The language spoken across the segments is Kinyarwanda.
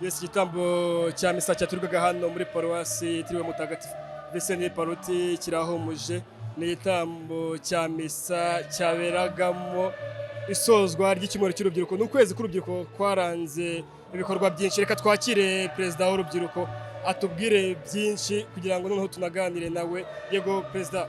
Yes, igitambo cya misa cyaturwaga hano muri paruwasi yitiriwe mutagatifu Vincent Paruti kirahumuje. Ni igitambo cya misa cyaberagamo isozwa ry'icyumweru cy'urubyiruko. Ni ukwezi k'urubyiruko kwaranze ibikorwa byinshi. Reka twakire perezida w'urubyiruko atubwire byinshi kugira ngo noneho tunaganire nawe. Yego perezida,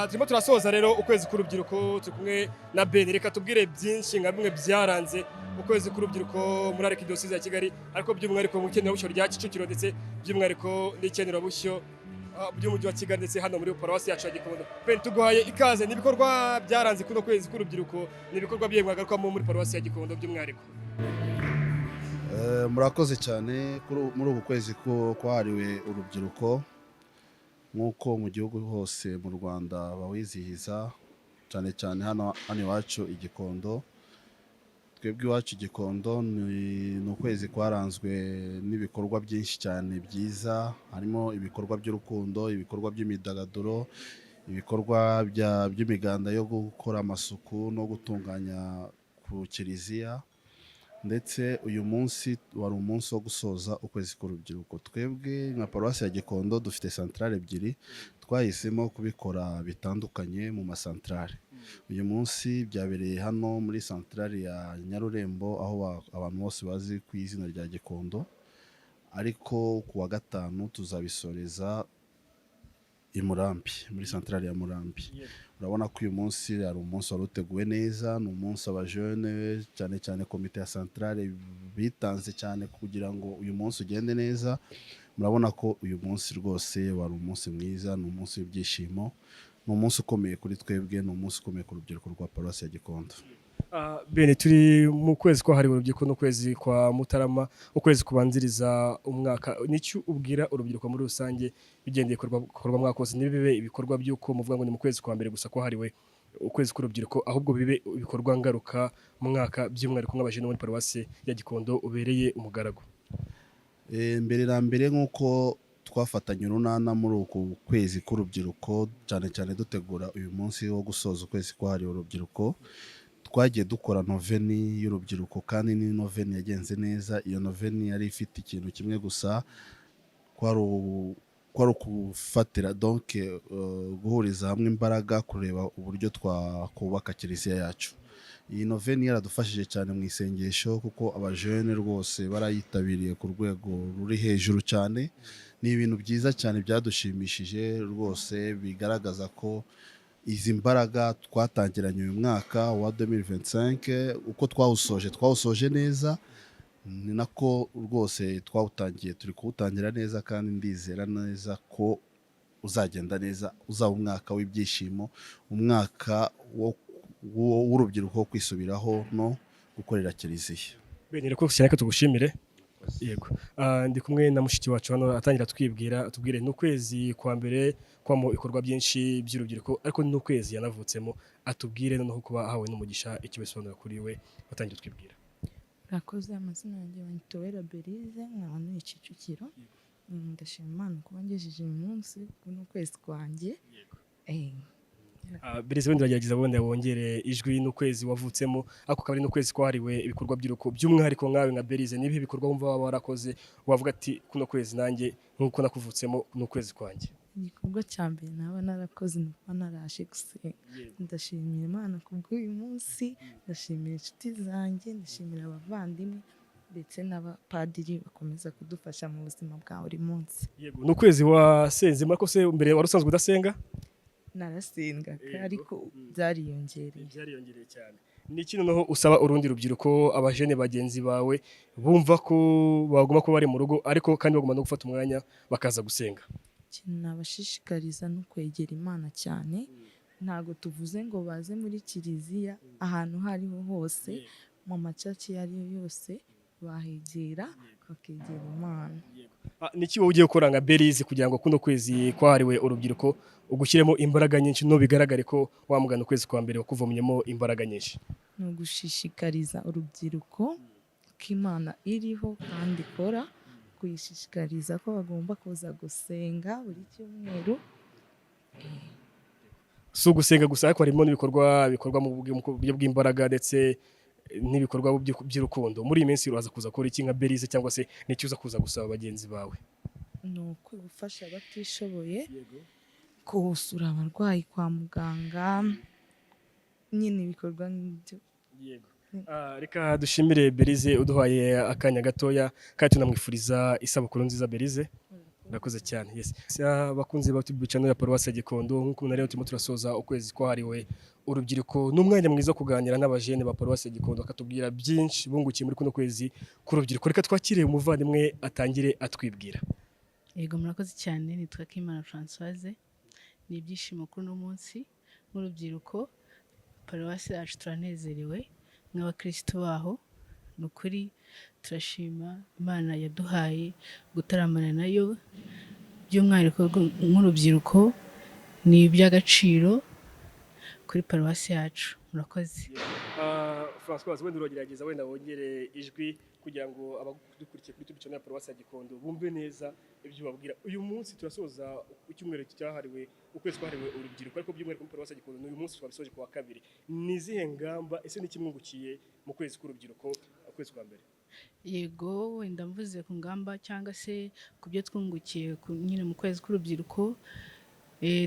turimo turasoza rero ukwezi k'urubyiruko, turi kumwe na Ben. Reka tubwire byinshi nka bimwe byaranze ukwezi k'urubyiruko muri Arkidiocese ya Kigali, ariko by'umwihariko mu ikenerabushyo rya Kicukiro ndetse by'umwihariko n'ikenerabushyo by'umujyi wa Kigali ndetse hano muri paruwasi yacu ya Gikondo. Ben, tuguhaye ikaze. N'ibikorwa byaranze kuno kwezi k'urubyiruko, n'ibikorwa byemwagarukwamo muri paruwasi ya Gikondo by'umwihariko. Murakoze cyane muri ubu kwezi kwahariwe urubyiruko, nk'uko mu gihugu hose mu Rwanda bawizihiza, cyane cyane hano iwacu i Gikondo. Twebwe iwacu i Gikondo ni ukwezi kwaranzwe n'ibikorwa byinshi cyane byiza, harimo ibikorwa by'urukundo, ibikorwa by'imyidagaduro, ibikorwa by'imiganda yo gukora amasuku no gutunganya ku kiliziya, ndetse uyu munsi wari umunsi wo gusoza ukwezi k'urubyiruko. Twebwe nka paruwasi ya Gikondo dufite santrale ebyiri, twahisemo kubikora bitandukanye mu masantrale. Uyu munsi byabereye hano muri santrale ya Nyarurembo, aho abantu bose bazi ku izina rya Gikondo, ariko ku wa gatanu tuzabisoreza i Murambi, muri santrale ya Murambi. Urabona ko uyu munsi ari umunsi wari uteguwe neza, ni umunsi abajene cyane cyane komite ya santrale bitanze cyane kugira ngo uyu munsi ugende neza. Murabona ko uyu munsi rwose wari umunsi mwiza, ni umunsi w'ibyishimo, ni umunsi ukomeye kuri twebwe, ni umunsi ukomeye ku rubyiruko rwa paruwasi ya Gikondo. Ben, turi mu kwezi kwahariwe urubyiruko n'ukwezi kwa Mutarama, ukwezi kubanziriza umwaka. N'icyo ubwira urubyiruko muri rusange bigendeye korwa mwakoze, ntibibe ibikorwa by'uko muvuga ngo ni mu kwezi kwa mbere gusa kwahariwe ukwezi k'urubyiruko, ahubwo bibe ibikorwa ngaruka mu mwaka, by'umwihariko nk'abajene muri paruwasi ya Gikondo ubereye umugaragu. Mbere na mbere nk'uko twafatanye urunana muri uku kwezi k'urubyiruko, cyane cyane dutegura uyu munsi wo gusoza ukwezi kwahariwe urubyiruko, twagiye dukora noveni y'urubyiruko, kandi ni noveni yagenze neza. Iyo noveni yari ifite ikintu kimwe gusa, kwari ukufatira donc guhuriza hamwe imbaraga, kureba uburyo twakubaka kiliziya yacu. Iyi noveni yaradufashije cyane mu isengesho, kuko abajene rwose barayitabiriye ku rwego ruri hejuru cyane. Ni ibintu byiza cyane byadushimishije rwose, bigaragaza ko izi mbaraga twatangiranye uyu mwaka wa 2025 uko twawusoje neza, ni nako rwose twawutangiye, turi kuwutangira neza, kandi ndizera neza ko uzagenda neza, uzaba umwaka w'ibyishimo, umwaka w'urubyiruko wo kwisubiraho no gukorera kiliziya. Ben, reko cyane tugushimire. Yego, ndi kumwe na mushiki wacu hano atangira atubwire n'ukwezi kwa mbere kwamo ikorwa byinshi by'urubyiruko, ariko n'ukwezi yanavutsemo, atubwire noneho kuba hawe n'umugisha icyo bisobanura kuri we. Batangira twibwira. Rakoze, amazina yanjye Banyitowera Berize, nk'abantu i Kicukiro. Ndashima Imana kuba ngejeje uyu munsi kuno kwezi kwanjye. Berize, wenda uragerageza wenda wongere ijwi. N'ukwezi wavutsemo, ako kabari n'ukwezi kwahariwe ibikorwa by'uruko, by'umwihariko nkawe nka Berize, nibihe bikorwa wumva waba warakoze wavuga ati kuno kwezi nanjye nk'uko nakuvutsemo n'ukwezi kwanjye? Igikorwa cya mbere naba narakoze ni kuba narashe gusenga. Ndashimira Imana kubw'uyu munsi, ndashimira inshuti zanjye, ndashimira abavandimwe ndetse n'abapadiri bakomeza kudufasha mu buzima bwa buri munsi. Yego, n'ukwezi wasenzemo, ariko se mbere wari usanzwe udasenga? Narasengaga, ariko byariyongereye cyane. Ni iki noneho usaba urundi rubyiruko, abajene bagenzi bawe bumva ko bagomba kuba bari mu rugo, ariko kandi bagomba no gufata umwanya bakaza gusenga? ikintu nabashishikariza no kwegera Imana cyane. Ntago tuvuze ngo baze muri kiliziya, ahantu hariho hose, mu macaci yariyo yose bahegera bakegera Imana. Niki wowe ugiye gukora nka Berize kugira ngo kuno kwezi kwahariwe urubyiruko ugushyiremo imbaraga nyinshi, no bigaragare ko wamugana ukwezi kwa mbere wakuvomyemo imbaraga nyinshi? Ni ugushishikariza urubyiruko ko Imana iriho kandi ikora, kuyishishikariza ko bagomba kuza gusenga buri cyumweru. Si ugusenga gusa, ariko harimo n'ibikorwa bikorwa mu buryo bw'imbaraga, ndetse n'ibikorwa by'urukundo muri iyi minsi uraza kuza gukora iki nka Belize cyangwa se n'icyo uza kuza gusaba bagenzi bawe? ni gufasha abatishoboye gusura abarwayi kwa muganga nyine ibikorwa nk'ibyo. Yego. Reka dushimire Belize uduhaye akanya gatoya kandi tunamwifuriza isabukuru nziza Belize. Murakoze cyane. Yes. Bakunze ba channel ya Paruwasi ya Gikondo nk'uko rero turimo turasoza ukwezi kwahariwe urubyiruko n'umwanya mwiza kuganira n'abajene ba Paruwasi ya Gikondo akatubwira byinshi bungukiye muri kuno kwezi k'urubyiruko. Reka twakire umuvandimwe atangire atwibwira. Yego murakoze cyane nitwa Kimana Françoise. Ni ibyishimo kuri uno munsi nk'urubyiruko Paruwasi yacu turanezerewe nk'abakristo baho. Nukuri turashima Imana yaduhaye gutaramana nayo by'umwihariko nk'urubyiruko ni iby'agaciro kuri Paruwasi yacu. Murakoze. Françoise wenda urogerageza wenda wongere ijwi kugira ngo abadukurikiye kuri YouTube channel ya Paruwasi ya Gikondo bumve neza ibyo babwira. Uyu munsi turasoza icyumweru cyahariwe ukwezi kwahariwe urubyiruko ariko by'umwihariko muri Paruwasi ya Gikondo uyu munsi twabisoje ku wa kabiri. Ni izihe ngamba ese n'ikimwungukiye mu kwezi k'urubyiruko ukwezi kwa mbere? Yego wenda mvuze ku ngamba cyangwa se ku byo twungukiye nyine mu kwezi k'urubyiruko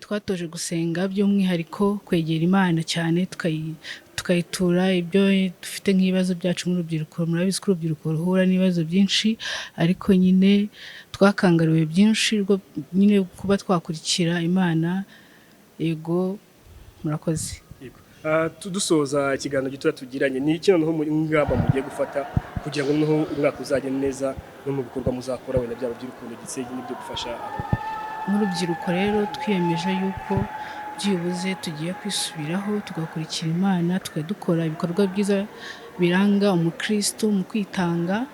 twatoje gusenga by'umwihariko kwegera Imana cyane tukayitura ibyo dufite nk'ibibazo byacu nk'urubyiruko. Murabizi ko urubyiruko ruhura n'ibibazo byinshi ariko nyine twakangariwe byinshi nyine kuba twakurikira Imana. Yego murakoze. Tudusoza ikiganiro gito tugiranye ni iki noneho ingamba mugiye gufata kugira ngo noneho umwaka uzagende neza no mu bikorwa muzakora wenda byaba by'urukundo ndetse n'ibyo gufasha nk'urubyiruko rero twiyemeje yuko byibuze tugiye kwisubiraho tugakurikira Imana tukadukora ibikorwa byiza biranga umukristo mu kwitanga.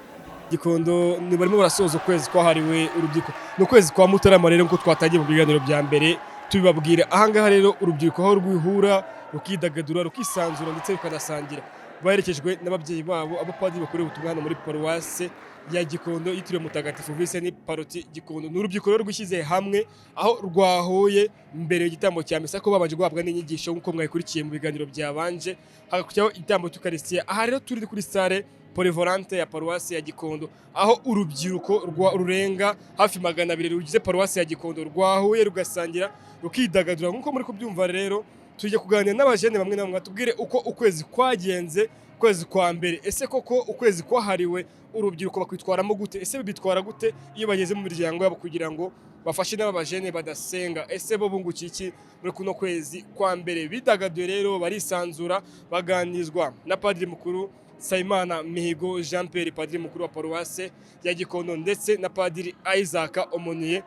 Gikondo ni barimo barasoza ukwezi kwahariwe urubyiruko no kwezi kwa Mutarama rero nkuko twatangiye mu biganiro bya mbere tubibabwira ahangaha rero urubyiruko aho rwihura rukidagadura rukisanzura ndetse rukanasangira baherekejwe n'ababyeyi babo abapadiri bakorera ubutumwa hano muri Paruwasi ya Gikondo yitiriwe Mutagatifu Vincent Paroti Gikondo. N'urubyiruko rero rwishyize hamwe aho rwahoye mbere y'igitambo cya misa ko babanje guhabwa n'inyigisho nk'uko mwayikurikiye mu biganiro byabanje hagakurikiyeho igitambo cy'Ukaristiya. Aha rero turi kuri salle polyvalente ya Paruwasi ya Gikondo aho urubyiruko rurenga hafi 200 rugize Paruwasi ya Gikondo rwahuye rugasangira rukidagadura nk'uko muri kubyumva. Rero tujye kuganira n'abajene bamwe na bamwe atubwire uko ukwezi kwagenze ukwezi kwa mbere. Ese koko ukwezi kwahariwe urubyiruko bakwitwaramo gute? Ese bitwara gute iyo bageze mu miryango yabo kugira ngo bafashe n'abajene badasenga? Ese bo bungukiye iki muri kuno kwezi kwa mbere? Bidagaduye rero barisanzura baganizwa na Padiri Mukuru Sayimana Mihigo Jean Pierre, Padiri Mukuru wa Paruwasi ya Gikondo ndetse na Padiri Isaac Omoniye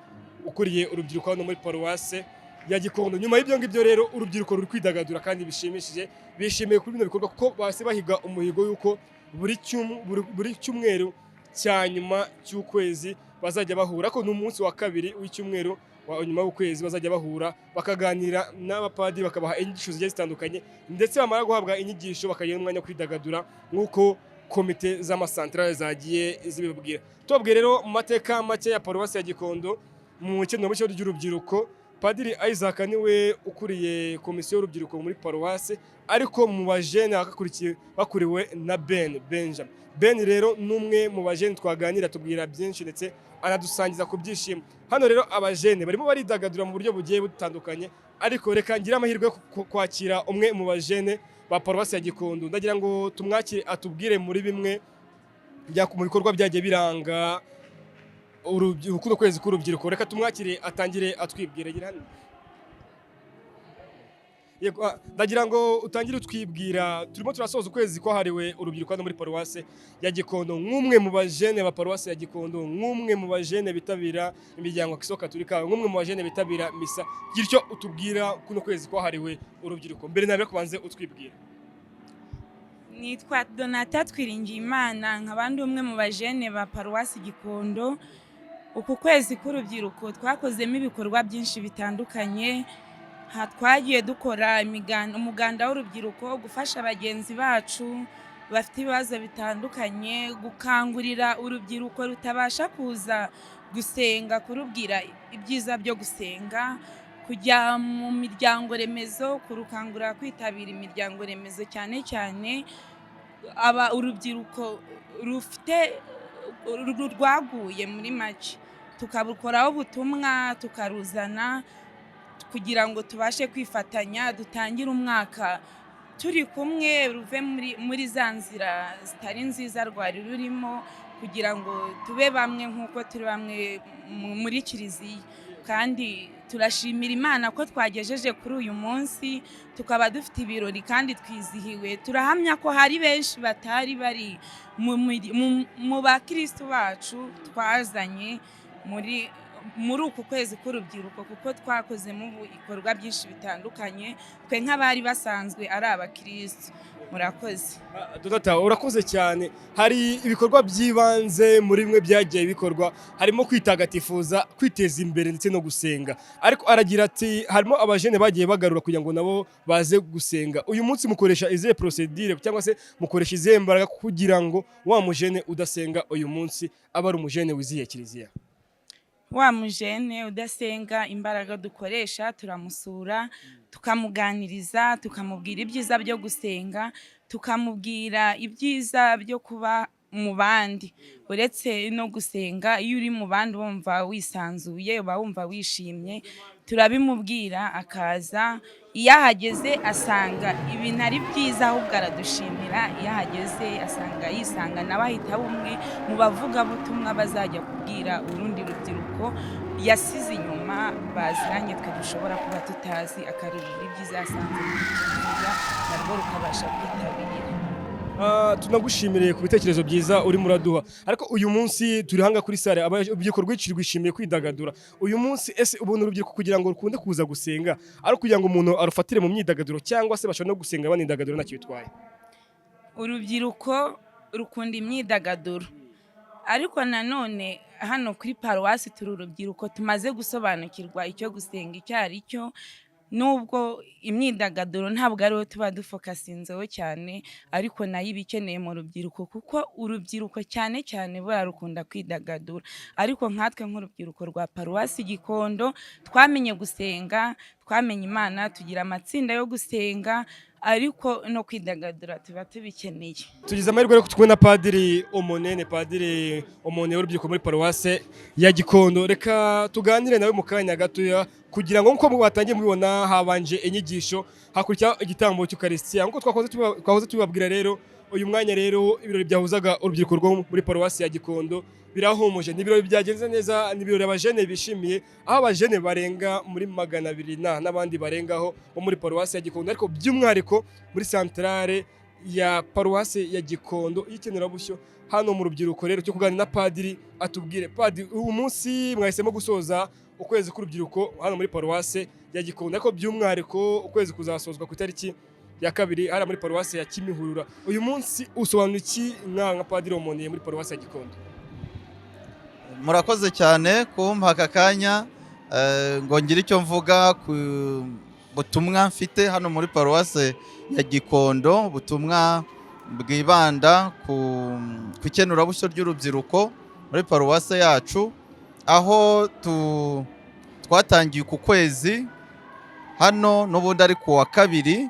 ukuriye urubyiruko hano muri Paruwasi ya Gikondo. Nyuma y'ibyo ngibyo rero urubyiruko ruri kwidagadura kandi bishimishije bishimiye kuri bino bikorwa kuko base bahiga umuhigo yuko buri cyumweru cya nyuma cy'ukwezi bazajya bahura ko n'umunsi wa kabiri w'icyumweru wa nyuma y'ukwezi bazajya bahura bakaganira n'abapadiri bakabaha inyigisho zigiye zitandukanye ndetse bamara guhabwa inyigisho bakagira umwanya wo kwidagadura nk'uko komite z'amasantrale zagiye zibibwira. Tubabwire rero mu mateka make ya Paruwasi ya Gikondo mu kintu ry'urubyiruko. Padiri Isaac niwe ukuriye komisiyo y'urubyiruko muri Paruwasi ariko mu bajene bakuriwe na Benjamin. Ben rero numwe mu bajene twaganira tubwira byinshi ndetse anadusangiza ku byishimo. Hano rero abajene barimo baridagadura mu buryo bugiye butandukanye ariko reka ngira amahirwe kwakira umwe mu bajene ba Paruwasi ya Gikondo. Ndagira ngo tumwakire atubwire muri bimwe mu bikorwa byagiye biranga urukundo kwezi k'urubyiruko. Reka tumwakire atangire atwibwire. Yego ndagira ngo utangire utwibwira. Turimo turasoza ukwezi kwahariwe urubyiruko hano muri Paruwasi ya Gikondo nk'umwe mu bajene ba Paruwasi ya Gikondo, nk'umwe mu bajene bitabira imiryango Katolika, nk'umwe mu bajene bitabira misa. Giricyo utubwira kuno kwezi kwahariwe urubyiruko. Mbere nabe kubanze utwibwira. Nitwa Donata Twiringiyimana nk'abandi umwe mu bajene ba Paruwasi Gikondo. Uku kwezi k'urubyiruko twakozemo ibikorwa byinshi bitandukanye. Twagiye dukora umuganda w'urubyiruko, gufasha bagenzi bacu bafite ibibazo bitandukanye, gukangurira urubyiruko rutabasha kuza gusenga kurubwira ibyiza byo gusenga, kujya mu miryango remezo, kurukangurira kwitabira imiryango remezo cyane cyane urubyiruko rwaguye muri make, tukabukoraho ubutumwa tukaruzana kugira ngo tubashe kwifatanya dutangire umwaka turi kumwe, ruve muri za nzira zitari nziza rwari rurimo, kugira ngo tube bamwe nk'uko turi bamwe muri kiliziya. Kandi turashimira Imana ko twagejeje kuri uyu munsi, tukaba dufite ibirori kandi twizihiwe. Turahamya ko hari benshi batari bari mu bakristo bacu twazanye muri uku kwezi k'urubyiruko, kuko twakozemo ibikorwa byinshi bitandukanye, twe nk'abari basanzwe ari abakristo. Murakoze. Dodata, urakoze cyane. Hari ibikorwa by'ibanze muri bimwe byagiye bikorwa, harimo kwitagatifuza, kwiteza imbere ndetse no gusenga. Ariko aragira ati harimo abajene bagiye bagarura kugira ngo nabo baze gusenga. Uyu munsi mukoresha izihe procedure cyangwa se mukoresha izihe mbaraga kugira ngo wa mujene udasenga uyu munsi aba ari umujene wizihiye kiliziya? Wa mujene udasenga, imbaraga dukoresha turamusura, tukamuganiriza, tukamubwira ibyiza byo gusenga, tukamubwira ibyiza byo kuba mu bandi. Uretse no gusenga, iyo uri mu bandi wumva wisanzuye, uba wumva wishimye, turabimubwira akaza. Iyo ahageze asanga ibintu ari byiza, ahubwo aradushimira. Iyo ahageze asanga yisanga nawe ahita umwe mu bavugabutumwa bazajya kubwira urundi rubyiruko yasize inyuma baziranye, twe dushobora kuba tutazi, akarurira ibyiza yasanze muri kiliziya narwo rukabasha kwitabira. Tunagushimiriye ku bitekerezo byiza urimo uraduha. Ariko uyu munsi turi hanga kuri sale, urubyiruko rwinshi rwishimiye kwidagadura. Uyu munsi ese ubuntu urubyiruko kugira ngo rukunde kuza gusenga, ari kugira ngo umuntu arufatire mu myidagaduro cyangwa se bashobora no gusenga banidagadura ntacyo bitwaye? Urubyiruko rukunda imyidagaduro, ariko nanone hano kuri paruwasi turi urubyiruko tumaze gusobanukirwa icyo gusenga icyo ari cyo. Nubwo imyidagaduro ntabwo ariho tuba dufokasinzeho cyane, ariko nayo iba ikeneye mu rubyiruko, kuko urubyiruko cyane cyane bararukunda kwidagadura. Ariko nkatwe nk'urubyiruko rwa paruwasi Gikondo twamenye gusenga, twamenye Imana, tugira amatsinda yo gusenga, ariko no kwidagadura tuba tubikeneye. Tugize amahirwe yo kumwe na Padiri Omonene, Padiri Omonene w'urubyiruko muri paruwasi ya Gikondo. Reka tuganire nawe mu kanya gatoya kugira ngo nkuko mwatangiye mubibona habanje inyigisho, hakurikira igitambo cy'Ukaristiya. Nkuko twahoze tubabwira rero, uyu mwanya rero ibirori byahuzaga urubyiruko rwo muri paruwasi ya Gikondo birahumuje. Ni ibirori byagenze neza, ni ibirori abajene bishimiye, aho abajene barenga muri 200 n'abandi barengaho bo muri paruwasi ya Gikondo, ariko by'umwariko muri centrale ya paruwasi ya Gikondo y'Ikenerabushyo. Hano mu rubyiruko rero cyo kuganira na Padiri, atubwire Padiri, uyu munsi mwahisemo gusoza ukwezi k'urubyiruko hano muri paruwasi ya Gikondo, ariko by'umwariko ukwezi kuzasozwa ku itariki ya 2 hano muri paruwasi ya Kimihurura. Uyu munsi usobanura iki nka Padiri Omoneye muri paruwasi ya Gikondo? Murakoze cyane kumpa aka kanya ngo ngire icyo mvuga ku butumwa mfite hano muri paruwasi ya Gikondo, ubutumwa bwibanda ku ikenurabushyo ry'urubyiruko muri paruwasi yacu, aho twatangiye ku kwezi hano n'ubundi ari ku wa 2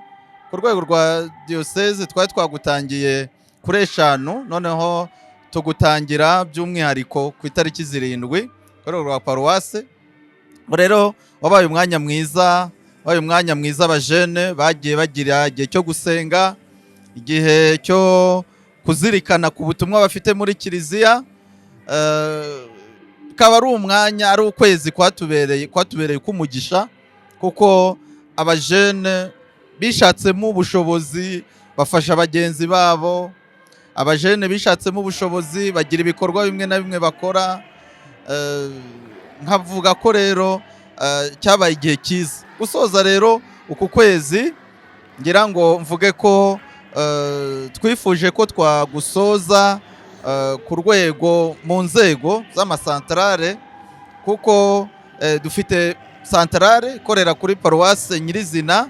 ku rwego rwa diyoseze. Twari twagutangiye kuri 5, noneho tugutangira by'umwihariko ku itariki 7 ku rwego rwa paruwasi. Rero wabaye umwanya mwiza, abajene bagiye bagira igihe cyo gusenga, igihe cyo kuzirikana ku butumwa bafite muri kiliziya. Kaba ari umwanya, ari ukwezi kwatubereye kumugisha, kuko abajene bishatsemo ubushobozi bafasha bagenzi babo, abajene bishatsemo ubushobozi bagira ibikorwa bimwe na bimwe bakora. Nkavuga ko rero cyabaye igihe cyiza gusoza rero uku kwezi. Ngira ngo mvuge ko twifuje ko twagusoza ku rwego mu nzego z'amasantarare, kuko dufite santarare ikorera kuri paruwasi nyirizina,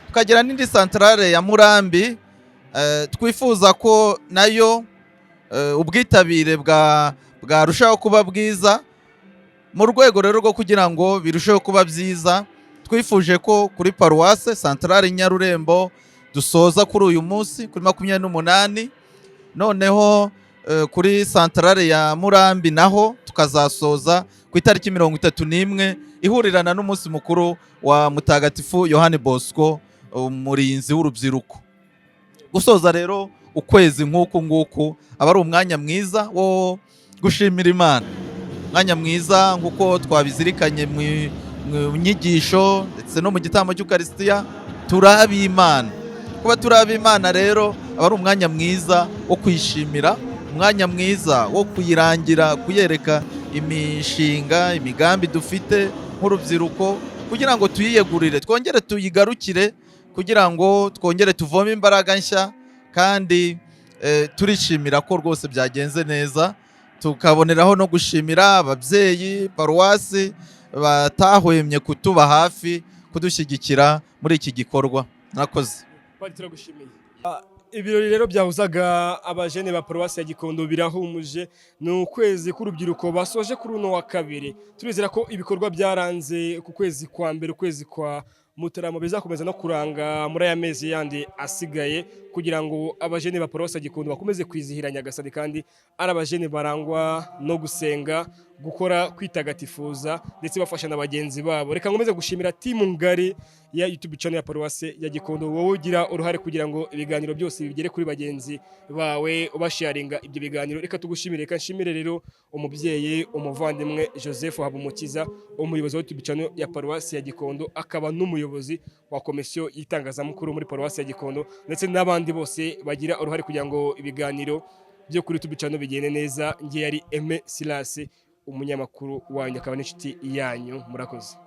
tukagira n'indi santarare ya Murambi. Twifuza ko nayo ubwitabire bwarushaho kuba bwiza. Mu rwego rero rwo kugira ngo birusheho kuba byiza, twifuje ko kuri paruwasi santarare Nyarurembo dusoza kuri uyu munsi kuri 28 noneho kuri santarare ya Murambi naho tukazasoza ku itariki 31 ihurirana n'umunsi mukuru wa Mutagatifu Yohani Bosco, umurinzi w'urubyiruko. Gusoza rero ukwezi nk'uku nguku aba ari umwanya mwiza wo gushimira Imana, umwanya mwiza nk'uko twabizirikanye mu nyigisho ndetse no mu gitambo cy'Ukarisitiya, turabi Imana. Kuba turabi Imana rero aba ari umwanya mwiza wo kwishimira, umwanya mwiza wo kuyirangira, kuyereka imishinga, imigambi dufite nk'urubyiruko, kugira ngo tuyiyegurire, twongere tuyigarukire, kugira ngo twongere tuvome imbaraga nshya, kandi turishimira ko rwose byagenze neza. Tukaboneraho no gushimira ababyeyi paruwasi batahwemye kutuba hafi, kudushyigikira muri iki gikorwa. Murakoze. Turagushimiye. Ibirori rero byahuzaga abajene ba paruwasi ya Gikondo birahumuje. Ni ukwezi k'urubyiruko basoje kuri uno wa kabiri. Turizera ko ibikorwa byaranze ku kwezi kwa mbere, ukwezi kwa Mutarama, bizakomeza no kuranga muri aya mezi yandi asigaye, kugira ngo abajene ba paruwasi ya Gikondo bakomeze kwizihira Nyagasani, kandi ari abajene barangwa no gusenga, gukora, kwitagatifuza ndetse bafasha na bagenzi babo. Reka nkomeze gushimira timu ngari ya YouTube channel ya paruwasi ya Gikondo, wowe ugira uruhare kugira ngo ibiganiro byose bigere kuri bagenzi bawe, ubasharinga ibyo biganiro. Reka tugushimire, reka nshimire rero umubyeyi, umuvandimwe Joseph Habumukiza, umuyobozi wa YouTube channel ya paruwasi ya Gikondo, akaba n'umuyobozi wa komisiyo y'itangazamakuru muri paruwasi ya Gikondo, ndetse n'abandi bose bagira uruhare kugira ngo ibiganiro byo kuri YouTube channel bigende neza. Ngiye yari Aime Silas, umunyamakuru wanyu akaba n'inshuti yanyu. Murakoze.